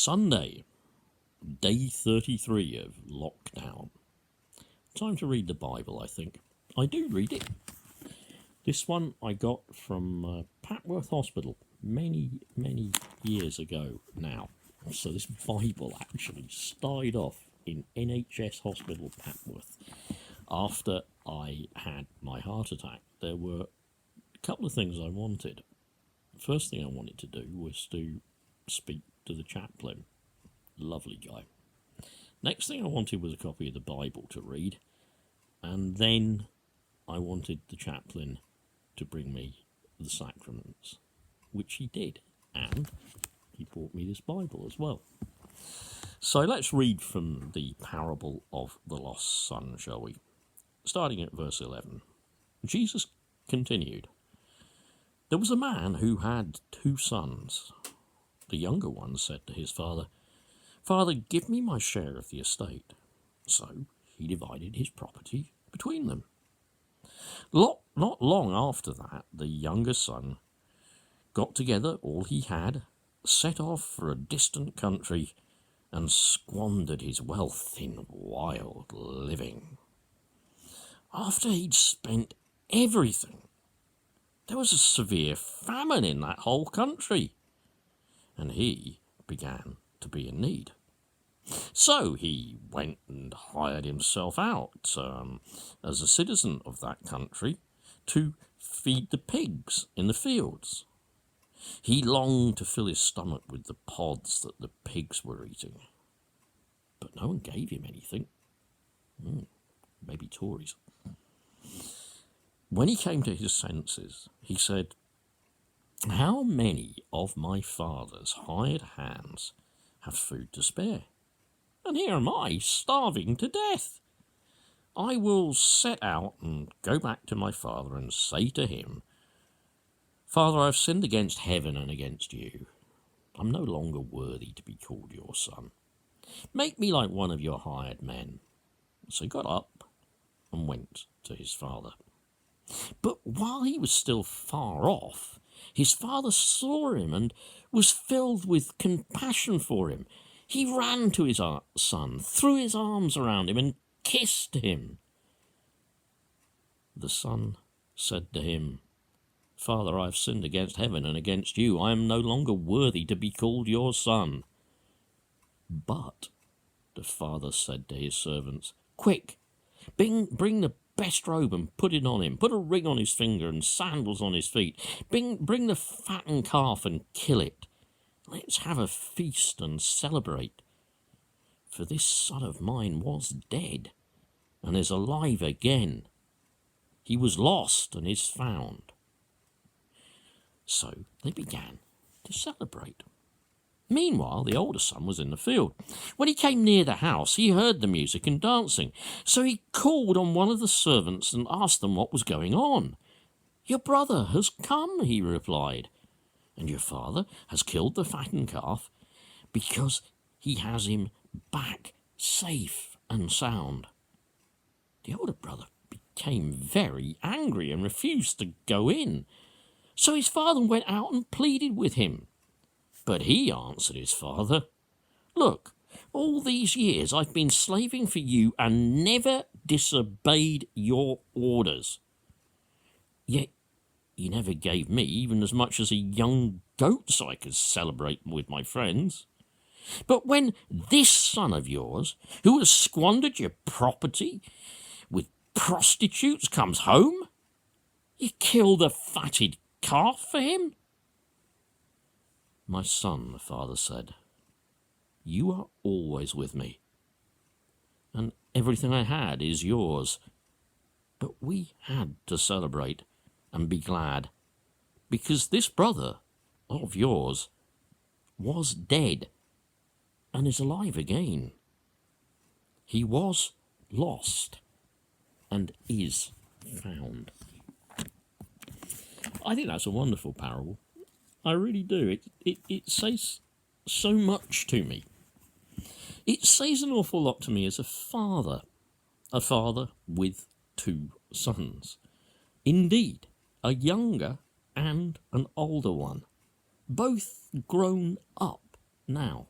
Sunday, day 33 of lockdown. Time to read the Bible, I think. I do read it. This one I got from Papworth Hospital many years ago now. So this Bible actually started off in NHS Hospital Papworth after I had my heart attack. There were a couple of things I wanted. First thing I wanted to do was to speak to the chaplain. Lovely guy. Next thing I wanted was a copy of the Bible to read, and then I wanted the chaplain to bring me the sacraments, which he did, and he brought me this Bible as well. So let's read from the parable of the lost son, shall we? Starting at verse 11. Jesus continued, "There was a man who had 2 sons. The younger one said to his father, 'Father, give me my share of the estate.' So he divided his property between them. Not long after that, the younger son got together all he had, set off for a distant country, and squandered his wealth in wild living. After he'd spent everything, there was a severe famine in that whole country, and he began to be in need. So he went and hired himself out as a citizen of that country to feed the pigs in the fields. He longed to fill his stomach with the pods that the pigs were eating, but no one gave him anything. Maybe Tories. When he came to his senses, he said, 'How many of my father's hired hands have food to spare? And here am I, starving to death. I will set out and go back to my father and say to him, Father, I've sinned against heaven and against you. I'm no longer worthy to be called your son. Make me like one of your hired men.' So he got up and went to his father. But while he was still far off, his father saw him and was filled with compassion for him. He ran to his son, threw his arms around him, and kissed him. The son said to him, 'Father, I have sinned against heaven and against you. I am no longer worthy to be called your son.' But the father said to his servants, 'Quick, bring the best robe and put it on him. Put a ring on his finger and sandals on his feet. Bring the fattened calf and kill it. Let's have a feast and celebrate. For this son of mine was dead and is alive again. He was lost and is found.' So they began to celebrate. Meanwhile, the older son was in the field. When he came near the house, he heard the music and dancing. So he called on one of the servants and asked them what was going on. 'Your brother has come,' he replied, 'and your father has killed the fattened calf because he has him back safe and sound.' The older brother became very angry and refused to go in. So his father went out and pleaded with him. But he answered his father, 'Look, all these years I've been slaving for you and never disobeyed your orders. Yet you never gave me even as much as a young goat so I could celebrate with my friends. But when this son of yours, who has squandered your property with prostitutes, comes home, you kill the fatted calf for him?' 'My son,' the father said, 'you are always with me, and everything I had is yours. But we had to celebrate and be glad, because this brother of yours was dead and is alive again. He was lost and is found.'" I think that's a wonderful parable. I really do. It says so much to me. It says an awful lot to me as a father with 2 sons. Indeed, a younger and an older one, both grown up now.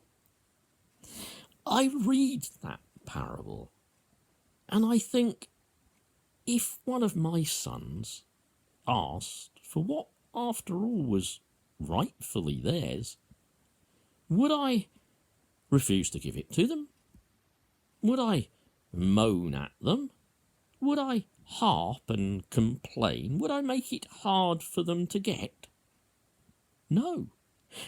I read that parable and I think, if one of my sons asked for what, after all, was rightfully theirs, would I refuse to give it to them? Would I moan at them? Would I harp and complain? Would I make it hard for them to get? No,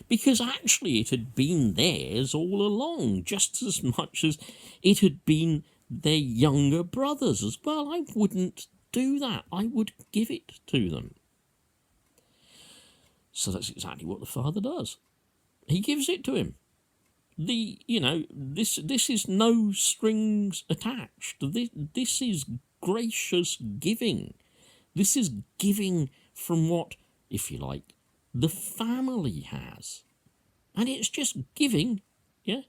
because actually it had been theirs all along, just as much as it had been their younger brother's as well. I wouldn't do that. I would give it to them. So that's exactly what the father does. He gives it to him. This is no strings attached. This is gracious giving. This is giving from what, if you like, the family has. And it's just giving, yeah?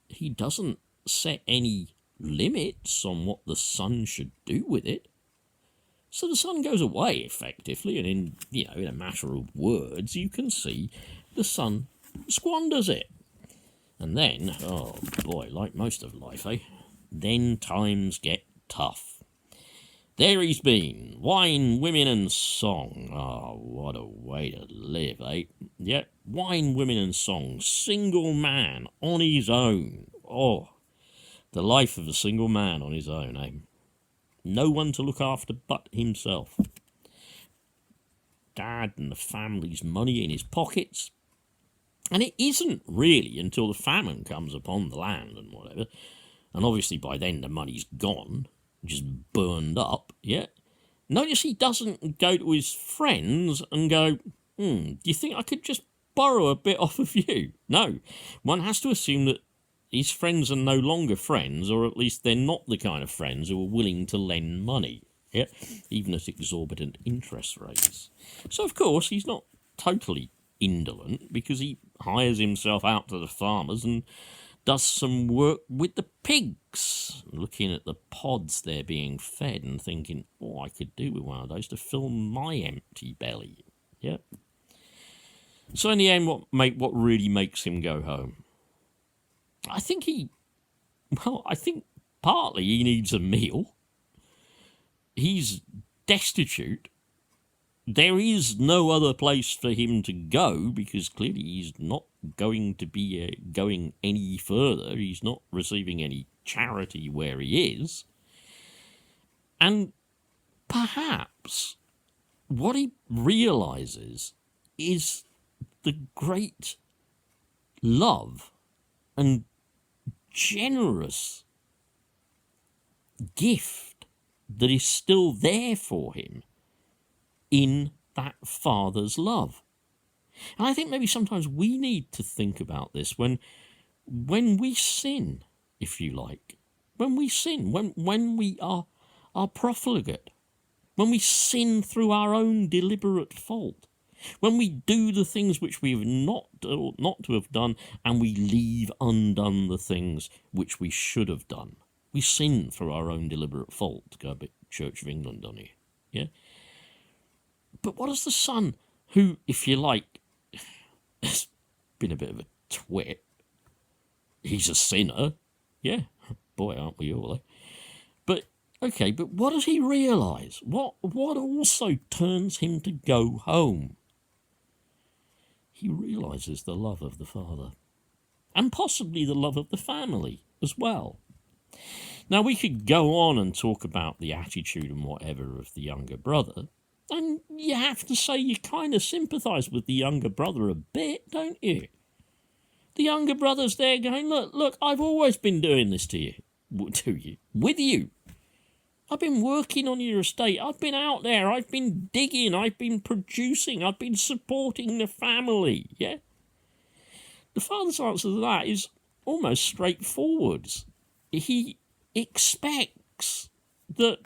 He doesn't set any limits on what the son should do with it. So the son goes away, effectively, and in a matter of words, you can see the son squanders it. And then, oh boy, like most of life, then times get tough. There he's been, wine, women and song. Oh, what a way to live, Yep, wine, women and song, single man on his own. Oh, the life of a single man on his own, No one to look after but himself. Dad and the family's money in his pockets. And it isn't really until the famine comes upon the land and whatever, and obviously by then the money's gone, just burned up, yeah? Notice he doesn't go to his friends and go, do you think I could just borrow a bit off of you? No, one has to assume that his friends are no longer friends, or at least they're not the kind of friends who are willing to lend money, yeah? Even at exorbitant interest rates. So, of course, he's not totally indolent, because he hires himself out to the farmers and does some work with the pigs, looking at the pods they're being fed and thinking, I could do with one of those to fill my empty belly. Yeah. So in the end, what really makes him go home? I think partly he needs a meal. He's destitute. There is no other place for him to go, because clearly he's not going to be going any further. He's not receiving any charity where he is. And perhaps what he realises is the great love and generous gift that is still there for him in that father's love. And I think maybe sometimes we need to think about this when we sin, if you like. When we sin, when we are profligate, when we sin through our own deliberate fault, when we do the things which we have not to have done, and we leave undone the things which we should have done. We sin through our own deliberate fault, to go a bit Church of England on you, yeah? But what does the son, who, if you like, has been a bit of a twit, he's a sinner, yeah, boy, aren't we all, But, okay, but what does he realise? What also turns him to go home? He realises the love of the father, and possibly the love of the family as well. Now, we could go on and talk about the attitude and whatever of the younger brother, and you have to say you kind of sympathise with the younger brother a bit, don't you? The younger brother's there going, look, I've always been doing this with you. I've been working on your estate. I've been out there. I've been digging. I've been producing. I've been supporting the family, yeah? The father's answer to that is almost straightforward. He expects that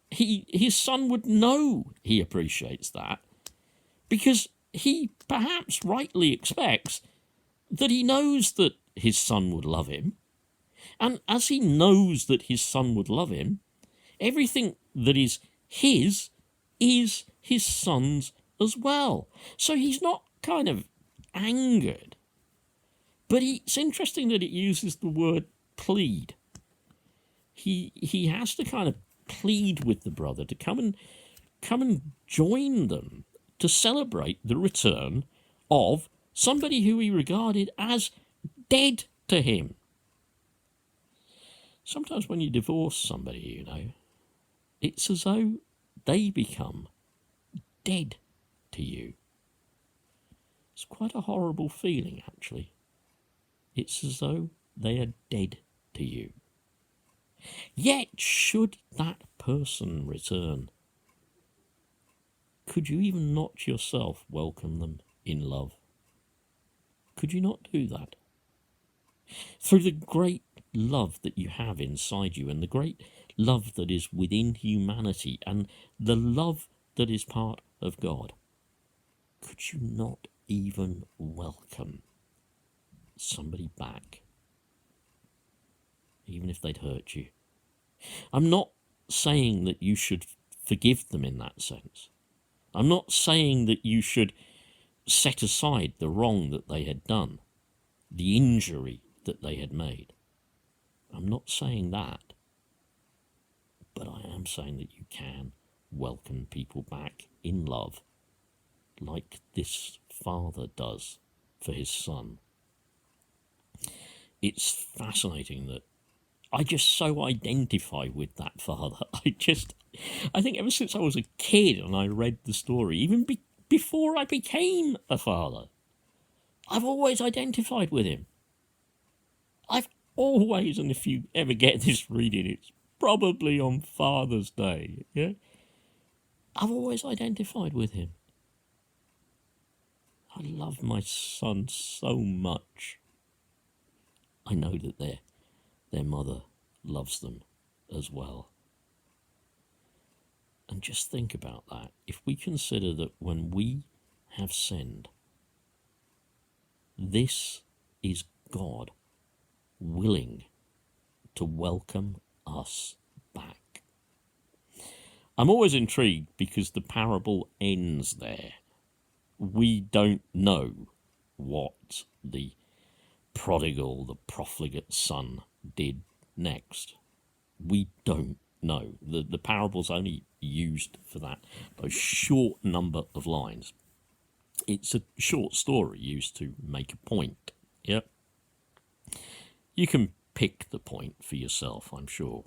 his son would know he appreciates that, because he perhaps rightly expects that he knows that his son would love him. And as he knows that his son would love him, everything that is his son's as well. So he's not kind of angered But it's interesting that it uses the word plead. He has to kind of plead with the brother to come and join them to celebrate the return of somebody who he regarded as dead to him. Sometimes when you divorce somebody, it's as though they become dead to you. It's quite a horrible feeling, actually. It's as though they are dead to you. Yet, should that person return, could you even not yourself welcome them in love? Could you not do that? Through the great love that you have inside you, and the great love that is within humanity, and the love that is part of God, could you not even welcome somebody back, even if they'd hurt you? I'm not saying that you should forgive them in that sense. I'm not saying that you should set aside the wrong that they had done, the injury that they had made. I'm not saying that. But I am saying that you can welcome people back in love, like this father does for his son. It's fascinating that I just so identify with that father. I think ever since I was a kid and I read the story, even before I became a father, I've always identified with him. I've always, and if you ever get this reading, it's probably on Father's Day, yeah? I've always identified with him. I love my son so much. I know that their mother loves them as well. And just think about that. If we consider that when we have sinned, this is God willing to welcome us back. I'm always intrigued because the parable ends there. We don't know what the prodigal, the profligate son did next. We don't know. The parable's only used for that, a short number of lines. It's a short story used to make a point. Yep. You can pick the point for yourself, I'm sure.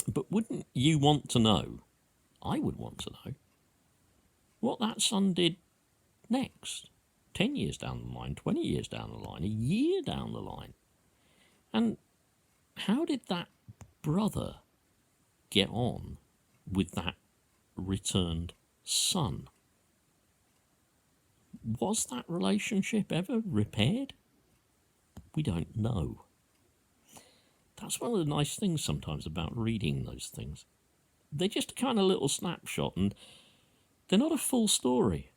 But wouldn't you want to know, I would want to know, what that son did next? 10 years down the line, 20 years down the line, a year down the line. And how did that brother get on with that returned son? Was that relationship ever repaired? We don't know. That's one of the nice things sometimes about reading those things. They're just a kind of little snapshot, and they're not a full story.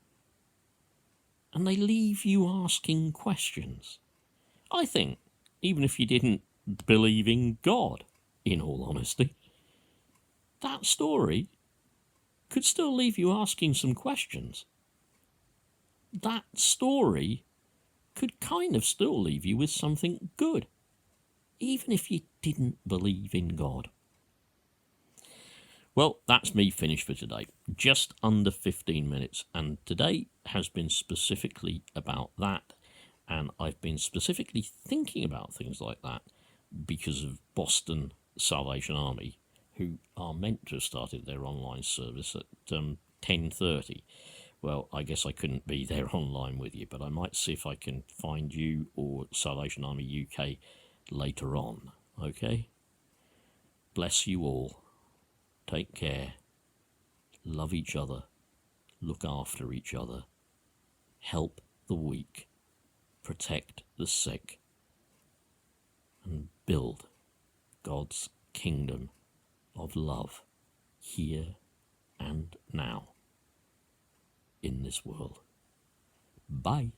And they leave you asking questions. I think, even if you didn't believe in God, in all honesty, that story could still leave you asking some questions. That story could kind of still leave you with something good, even if you didn't believe in God. Well, that's me finished for today. Just under 15 minutes. And today has been specifically about that. And I've been specifically thinking about things like that because of Boston Salvation Army, who are meant to have started their online service at 10:30. Well, I guess I couldn't be there online with you, but I might see if I can find you or Salvation Army UK later on, okay? Bless you all. Take care. Love each other. Look after each other. Help the weak. Protect the sick. And build God's kingdom of love here and now in this world. Bye.